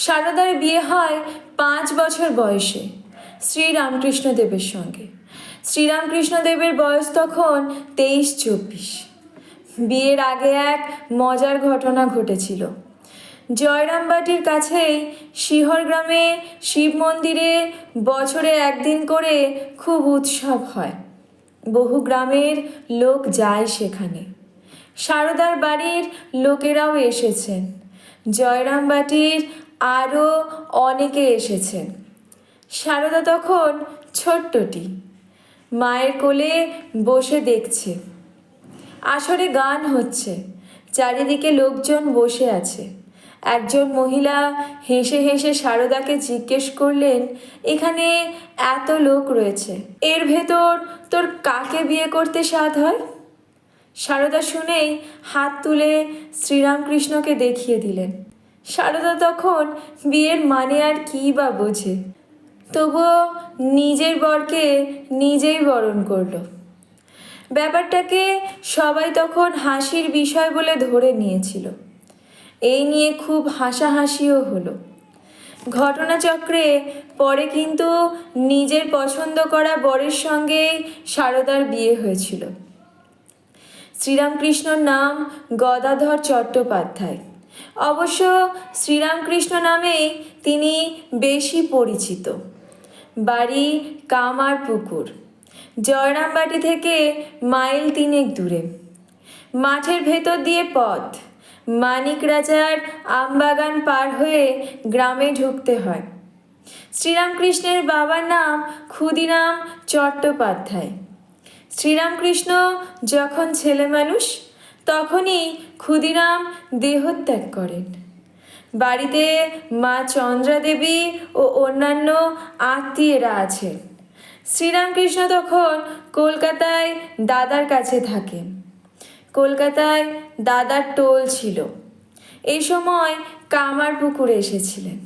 সারদার বিয়ে হয় 5 বছর বয়সে শ্রীরামকৃষ্ণদেবের সঙ্গে। শ্রীরামকৃষ্ণদেবের বয়স তখন 23-24। বিয়ের আগে এক মজার ঘটনা ঘটেছিল। জয়রামবাটির কাছেই শিহর গ্রামে শিব মন্দিরে বছরে একদিন করে খুব উৎসব হয়। বহু গ্রামের লোক যায় সেখানে। সারদার বাড়ির লোকেরাও এসেছেন, জয়রামবাটির আরও অনেকে এসেছেন। সারদা তখন ছোট্টটি, মায়ের কোলে বসে দেখছে। আসরে গান হচ্ছে, চারিদিকে লোকজন বসে আছে। একজন মহিলা হেসে হেসে সারদাকে জিজ্ঞেস করলেন, এখানে এত লোক রয়েছে, এর ভেতর তোর কাকে বিয়ে করতে সাধ হয়? সারদা শুনেই হাত তুলে শ্রীরামকৃষ্ণকে দেখিয়ে দিলেন। সারদা তখন বিয়ের মানে আর কী বা বোঝে, তবুও নিজের বরকে নিজেই বরণ করল। ব্যাপারটাকে সবাই তখন হাসির বিষয় বলে ধরে নিয়েছিল। এই নিয়ে খুব হাসাহাসিও হলো। ঘটনাচক্রে পরে কিন্তু নিজের পছন্দ করা বরের সঙ্গেই সারদার বিয়ে হয়েছিল। শ্রীরামকৃষ্ণর নাম গদাধর চট্টোপাধ্যায়। অবশ্য শ্রীরামকৃষ্ণ নামেই তিনি বেশি পরিচিত। বাড়ি কামারপুকুর, জয়রামবাটি থেকে মাইল 3 দূরে। মাঠের ভেতর দিয়ে পথ, মানিক রাজার আমবাগান পার হয়ে গ্রামে ঢুকতে হয়। শ্রীরামকৃষ্ণের বাবার নাম ক্ষুদিরাম চট্টোপাধ্যায়। শ্রীরামকৃষ্ণ যখন ছেলে মানুষ তখনই ক্ষুদিরাম দেহত্যাগ করেন। বাড়িতে মা চন্দ্রা দেবী ও অন্যান্য আত্মীয়রা আছেন। শ্রীরামকৃষ্ণ তখন কলকাতায় দাদার কাছে থাকেন। কলকাতায় দাদার টোল ছিল। এই সময় কামারপুকুরে এসেছিলেন।